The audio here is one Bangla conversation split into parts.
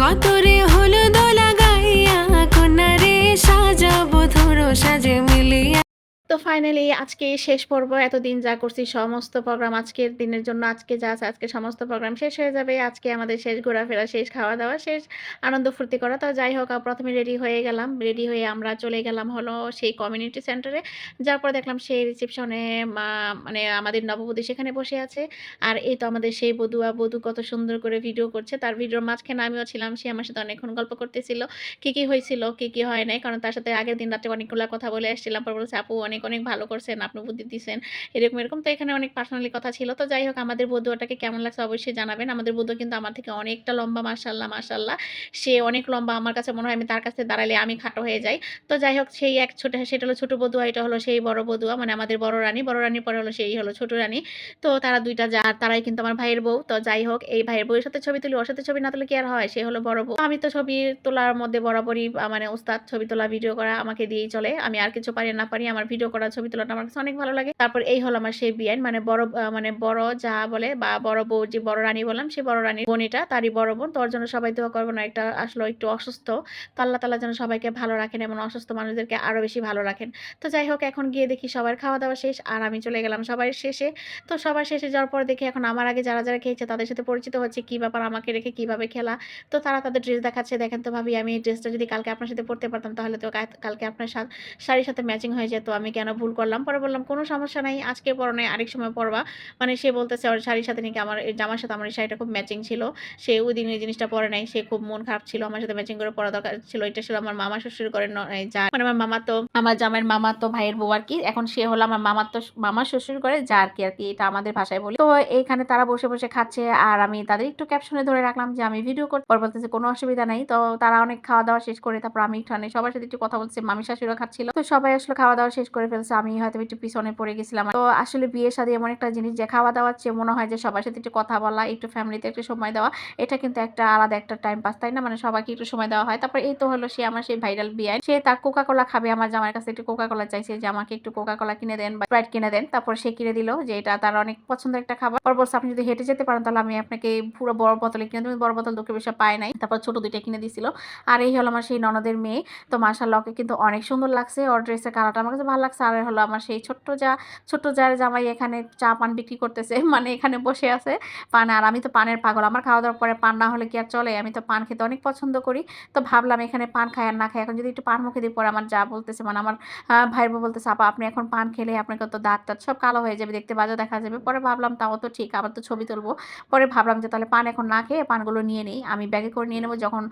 আতরে হলুদ লাগাইয়া কন্যারে সাজাবো ধরো সাজে মিলিয়া। তো ফাইনালি আজকে শেষ পর্ব। এতদিন যা করছি সমস্ত প্রোগ্রাম আজকের দিনের জন্য, আজকে যা আছে আজকে সমস্ত প্রোগ্রাম শেষ হয়ে যাবে। আজকে আমাদের শেষ ঘোরাফেরা, শেষ খাওয়া দাওয়া, শেষ আনন্দ ফুর্তি করা। তো যাই হোক, প্রথমে রেডি হয়ে গেলাম। রেডি হয়ে আমরা চলে গেলাম হলো সেই কমিউনিটি সেন্টারে। যার পরে দেখলাম সেই রিসেপশনে মানে আমাদের নববধূ সেখানে বসে আছে। আর এই তো আমাদের সেই বধূয়া, বধূ কত সুন্দর করে ভিডিও করছে। তার ভিডিওর মাঝখানে আমিও ছিলাম। সে আমার সাথে অনেকক্ষণ গল্প করতেছিল, কি কি হয়েছিল কি কি হয় নাই। কারণ তার সাথে আগের দিন রাত্রে অনেকগুলো কথা বলে আসছিলাম। পর বলছে আপু অনেক অনেক ভালো করছেন, আপনি বুদ্ধি দিচ্ছেন, এরকম এরকম। তো এখানে অনেক পার্সোনালি কথা ছিল। তো যাই হোক, আমাদের বধুয়াটাকে কেমন লাগছে অবশ্যই জানাবেন। আমাদের বধু কিন্তু আমার থেকে অনেকটা লম্বা, মাশাল্লাহ মাশাল্লাহ। সে অনেক লম্বা, আমার কাছে মনে হয় আমি তার কাছে দাঁড়ালে আমি খাটো হয়ে যাই। তো যাই হোক, সেই এক ছোট, সেটা হলো ছোট বধুয়া, এটা হলো সেই বড় বধুয়া, মানে আমাদের বড় রানী। বড় রানীর পরে হলো সেই হলো ছোট রানী। তো তারা দুইটা যা, তারাই কিন্তু আমার ভাইয়ের বউ। তো যাই হোক, এই ভাইয়ের বউয়ের সাথে ছবি তুলি, ওর সাথে ছবি না তুলে কি আর হয়, সে হলো বড় বউ। আমি তো ছবি তোলার মধ্যে বরাবরই মানে উস্তাদ। ছবি তোলা, ভিডিও করা আমাকে দিয়েই চলে। আমি আর কিছু পারি না পারি, আমার ভিডিও করা, ছবি তোলাটা আমার কাছে অনেক ভালো লাগে। তারপর এই হলো আমার সেই বিয়ান, মানে বড় মানে বড় যা বলে বা বড় বউ, যে বড় রানী বললাম, সেই বড় রানীর বোনিটা, তারই বড় বোন। তোর জন্য সবাই দোয়া করবো না, একটা আসলে একটু অসুস্থ। তো আল্লাহ তাআলা যেন সবাইকে ভালো রাখেন, এবং অসুস্থ মানুষদেরকে আরো বেশি ভালো রাখেন। তো যাই হোক, এখন গিয়ে দেখি সবার খাওয়া দাওয়া শেষ, আর আমি চলে গেলাম সবার শেষে। তো সবার শেষে যাওয়ার পর দেখি এখন আমার আগে যারা যারা খেয়েছে তাদের সাথে পরিচিত হচ্ছে, কি ব্যাপার, আমাকে রেখে কিভাবে খেলা। তো তারা তাদের ড্রেস দেখাচ্ছে। দেখেন তো ভাবি, আমি এই ড্রেসটা যদি কালকে আপনার সাথে পরতে পারতাম তাহলে তো কালকে আপনার শাড়ির সাথে ম্যাচিং হয়ে যেত, আমি কেন ভুল করলাম। পরে বললাম কোনো সমস্যা নাই, আজকে পরো নাই, আরেক সময় পরবা। মানে সে বলতেছে ওর শাড়ির সাথে নাকি আমার এই জামার সাথে আমার এই শাড়িটা খুব ম্যাচিং ছিল। সে ওই দিন এই জিনিসটা পরে নাই, সে খুব মন খারাপ ছিল, আমার সাথে ম্যাচিং করে পরা দরকার ছিল। এটা ছিল আমার মামা শ্বশুর করে যা, মানে আমার মামা তো, আমার জামাইয়ের মামা তো ভাইয়ের বউ আর কি। এখন সে হলো আমার মামা তো, মামা শ্বশুর করে যা আর কি, আর কি এটা আমাদের ভাষায় বলি। তো এইখানে তারা বসে বসে খাচ্ছে, আর আমি তাদের একটু ক্যাপশনে ধরে রাখলাম যে আমি ভিডিও করতে। পর বলতেছে কোনো অসুবিধা নাই। তো তারা অনেক খাওয়া দাওয়া শেষ করে তারপর আমি এখানে সবার সাথে একটু কথা বলছি। মামি শাশুড়িও খাচ্ছিল। তো সবাই আসলে খাওয়া দাওয়া শেষ করে ফেলছে, আমি হয়তো একটু পিছনে পড়ে গেছিলাম। তো আসলে বিয়ে শাদী এমন একটা জিনিস যে খাওয়া দাওয়ার চেয়ে মনে হয় যে সবার সাথে একটু কথা বলা, একটু ফ্যামিলিতে একটু সময় দেওয়া, এটা কিন্তু একটা আলাদা একটা টাইম পাস, তাই না? মানে সবাইকে একটু সময় দেওয়া হয়। তারপর এই তো হলো সে আমার সেই ভাইরাল বিয়ে, সে তার কোকা কোলা খাবে। আমার জামাইয়ের কাছে একটু কোকা কোলা চাইছে যে আমাকে একটু কোকা কোলা কিনে দেন বা স্প্রাইট কিনে দেন। তারপর সে কিনে দিল, যে এটা তার অনেক পছন্দের একটা খাবার। পর বলছে আপনি যদি হেঁটে যেতে পারেন তাহলে আমি আপনাকে পুরো বড় বোতলে কিনে দেবো। বড় বোতল দুঃখের বিষয় পায় নাই, তারপর ছোট দুইটা কিনে দিছিল। আর এই হলো আমার সেই ননদের মেয়ে। তো মাশাআল্লাহ, ওকে কিন্তু অনেক সুন্দর লাগছে, ওর ড্রেসের কালারটা আমার কাছে ভালো লাগছে। আর হলো আমার সেই ছোট্ট যার জামাই এখানে চা পান বিক্রি করতেছে, মানে এখানে বসে আছে পান। আর আমি তো পানের পাগল, আমার খাওয়া দাওয়ার পরে পান না হলে কি আর চলে? আমি তো পান খেতে অনেক পছন্দ করি। তো ভাবলাম এখানে পান খাই আর না খাই, এখন যদি একটু পান মুখে দিই, পরে আমার যা বলতেছে, মানে আমার ভাইয়ের বউ বলতেছে আপা আপনি এখন পান খেলে আপনাকে তো দাঁত টাত সব কালো হয়ে যাবে, দেখতে বাজে দেখা যাবে। পরে ভাবলাম তাও তো ঠিক, আবার তো ছবি তুলবো। পরে ভাবলাম যে তাহলে পান এখন না খেয়ে পানগুলো নিয়ে নিই, আমি ব্যাগে করে নিয়ে নেবো, যখন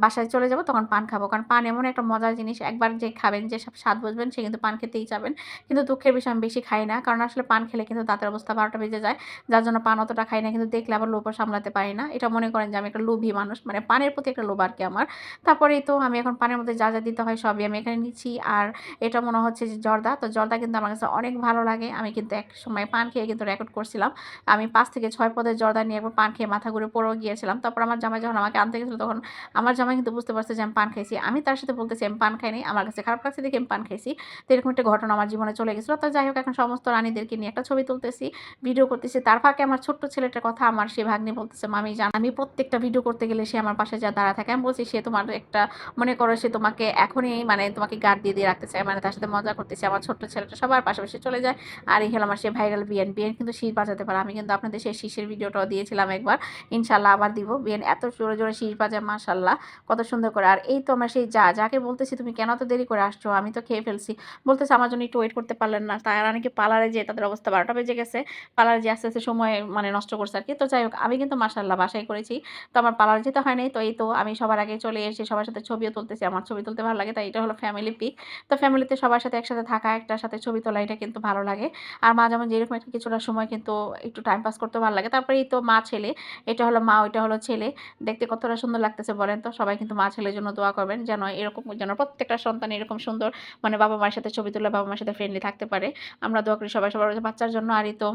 বাসায় চলে যাবো তখন পান খাবো। কারণ পান এমন একটা মজার জিনিস, একবার যে খাবেন, যে সব স্বাদ বুঝবেন, সে কিন্তু পান খেতেই যাবেন। কিন্তু দুঃখের বিষয় আমি বেশি খাই না, কারণ আসলে পান খেলে কিন্তু দাঁতের অবস্থা 12টা বেজে যায়। যার জন্য পান অতটা খাই না, কিন্তু দেখলে আবার লোভ সামলাতে পারি না। এটা মনে করেন যে আমি একটা লোভী মানুষ, মানে পানের প্রতি একটা লোভ আর কি আমার। তারপরেই তো আমি এখন পানের মধ্যে যা যা দিতে হয় সবই আমি এখানে নিচ্ছি। আর এটা মনে হচ্ছে যে জর্দা, তো জর্দা কিন্তু আমার কাছে অনেক ভালো লাগে। আমি কিন্তু এক সময় পান খেয়ে কিন্তু রেকর্ড করছিলাম, আমি 5 থেকে 6 পদের জর্দা নিয়ে একবার পান খেয়ে মাথা ঘুরে পড়েও গিয়েছিলাম। তারপর আমার জামাই যখন আমাকে আনতে গেছিল, তখন আমার জামাই কিন্তু বুঝতে পারছে যে আমি পান খাইছি। আমি তার সাথে বলতেছি আমি পান খাইনি, আমার কাছে খারাপ লাগছে দেখে আমি পান খাইছি। তো এরকম একটা ঘটনা আমার জীবনে চলে গেছিলো। তো যাই হোক, এখন সমস্ত রানীদেরকে নিয়ে একটা ছবি তুলতেছি, ভিডিও করতেছি। তার ফাঁকে আমার ছোট্ট ছেলেটার কথা আমার সে ভাগ্নি বলতেছে মামি জান, আমি প্রত্যেকটা ভিডিও করতে গেলে সে আমার পাশে যা দাঁড়া থাকে। আমি বলছি সে তোমার একটা, মনে করো সে তোমাকে এখনই মানে তোমাকে গার্ড দিয়ে দিয়ে রাখতে চায়, মানে তার সাথে মজা করতেছে। আমার ছোট্ট ছেলেটা সবার পাশাপাশি চলে যায়। আর এই হলো আমার সে ভাইরাল বিয়ান। বিয়ান কিন্তু শীষ বাজাতে পারে, আমি কিন্তু আপনাদের সেই শীষের ভিডিওটাও দিয়েছিলাম একবার, ইনশাল্লাহ আবার দিব। বিয়ান এত জোরে জোরে শীষ বাজায়, মাশাল্লাহ কত সুন্দর করে। আর এই তো আমার সেই যাকে বলতেছি তুমি কেন তো দেরি করে আসছো, আমি তো খেয়ে ফেলছি, বলতেছে আমার জন্য একটু ওয়েট করতে পারলেন না। তারা নাকি পার্লারে যেয়ে তাদের অবস্থা 12টা বেজে গেছে, পার্লারে যে আস্তে আস্তে সময় মানে নষ্ট করছে আর কি। তো যাই হোক, আমি কিন্তু মাশাল্লাহ বাসায় করেছি, তো আমার পার্লারে যেতে হয় নাই। তো এই তো আমি সবার আগে চলে এসে সবার সাথে ছবিও তুলতেছি, আমার ছবি তুলতে ভালো লাগে, তাই এটা হলো ফ্যামিলি পিক। তো ফ্যামিলিতে সবার সাথে একসাথে থাকা, একটার সাথে ছবি তোলা, এটা কিন্তু ভালো লাগে। আর মাঝে মাঝে এরকম একটা কিছুটা সময় কিন্তু একটু টাইম পাস করতে ভালো লাগে। তারপরে এই তো মা ছেলে, এটা হলো মা, ওইটা হলো ছেলে, দেখতে কতটা সুন্দর লাগতেছে বলেন তো? সবাই কিন্তু মা ছেলের জন্য দোয়া করবেন, যেন এরকম, যেন প্রত্যেকটা সন্তান এরকম সুন্দর, মানে বাবা মায়ের সাথে ছবি তুলে বাবা মায়ের সাথে ফ্রেন্ডলি থাকতে পারে। আমরা দোয়া করি সবাই সবার বাচ্চার জন্য। আর এই তো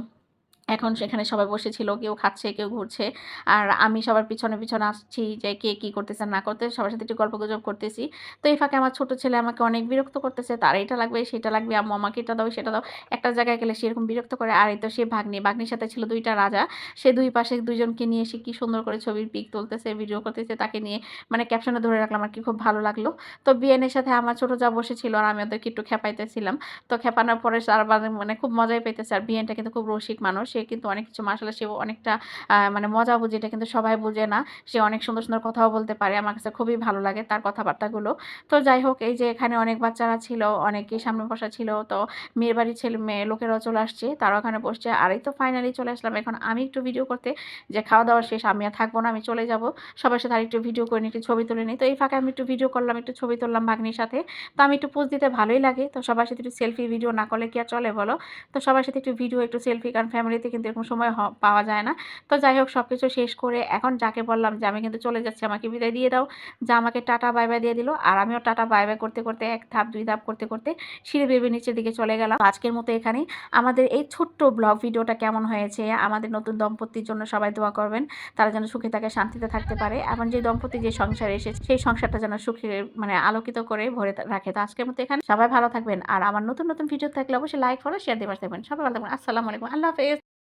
এখন সেখানে সবাই বসেছিল, কেউ খাচ্ছে, কেউ ঘুরছে। আর আমি সবার পিছনে, পিছনে আসছি যে কে কি করতেছে না করতেছে, সবার সাথে একটু গল্পগুজব করতেছি। তো এই ফাঁকে আমার ছোট ছেলে আমাকে অনেক বিরক্ত করতেছে। তার এটা লাগবে, সেটা লাগবে, আম্মু আমাকে এটা দাও, সেটা দাও। একটা জায়গায় গেলে সে এরকম বিরক্ত করে। আর এই তো সে ভাগ্নি, ভাগ্নির সাথে ছিল ২ টা রাজা। সে ২ পাশে ২ জনকে নিয়ে সে কি সুন্দর করে ছবির পিক তুলতেছে, ভিডিও করতেছে তাকে নিয়ে। মানে ক্যাপশনে ধরে রাখলাম আরকি, খুব ভালো লাগলো। তো বিয়ানের সাথে আমার ছোট যা বসেছিল আর আমি ওদেরকে একটু খেপাইতেছিলাম। তো খেপানোর পরে তারা মানে খুব মজাই পাইতেছে। আর বিয়ানটা কিন্তু খুব রসিক মানুষ। সে কিন্তু অনেক কিছু মাশাআল্লাহ সেও অনেকটা মানে মজা বুঝে, এটা কিন্তু সবাই বুঝে না। সে অনেক সুন্দর, সুন্দর কথাও বলতে পারে। আমার কাছে খুবই ভালো লাগে তার কথাবার্তাগুলো। তো যাই হোক, এই যে এখানে অনেক বাচ্চারা ছিল, অনেকেই সামনে বসা ছিল। তো মেয়ের বাড়ির ছেলে মেয়ে লোকেরাও চলে আসছে। তারাও ওখানে বসছে। আর এই তো ফাইনালি চলে আসলাম এখন আমি একটু ভিডিও করতে, যে খাওয়া-দাওয়া শেষ আমি আর থাকবো না। আমি চলে যাবো। সবার সাথে আরেকটু ভিডিও করে নিই, একটু ছবি তুলে নিই। তো এই ফাঁকে আমি একটু ভিডিও করলাম, একটু ছবি তুললাম ভাগ্নির সাথে। তো আমি একটু পোজ দিতে ভালোই লাগে। তো সবার সাথে একটু সেলফি ভিডিও না করলে কি আর চলে বলো? তো সবার সাথে একটু ভিডিও, একটু সেলফি, কারণ ফ্যামিলিতে কিন্তু এরকম সময় পাওয়া যায় না। তো যাই হোক, সবকিছু শেষ করে এখন যাকে বললাম যে আমি কিন্তু চলে যাচ্ছি, আমাকে বিদায় দিয়ে দাও, যা আমাকে টাটা বাই বাই দিয়ে দিল। আর আমিও টাটা বাই বাই করতে, করতে ১ ধাপ ২ ধাপ করতে, করতে সিঁড়ি বেয়ে নিচের দিকে চলে গেলাম। তো আজকের মতো এখানেই। আমাদের এই ছোট্ট ব্লগ ভিডিওটা কেমন হয়েছে? আমাদের নতুন দম্পতির জন্য সবাই দোয়া করবেন। তারা যেন সুখে থাকে, শান্তিতে থাকতে পারে। এবং যে দম্পতি যে সংসারে এসেছে সেই সংসারটা যেন সুখে মানে আলোকিত করে ভরে রাখে। তো আজকের মতো এখানে। সবাই ভালো থাকবেন। আর আমার নতুন, নতুন ভিডিও থাকলে অবশ্যই লাইক, ফলো, শেয়ার দিয়ে পাশে থাকবেন। সবাই ভালো থাকবেন। আসসালামু আলাইকুম। আল্লাহ হাফেজ।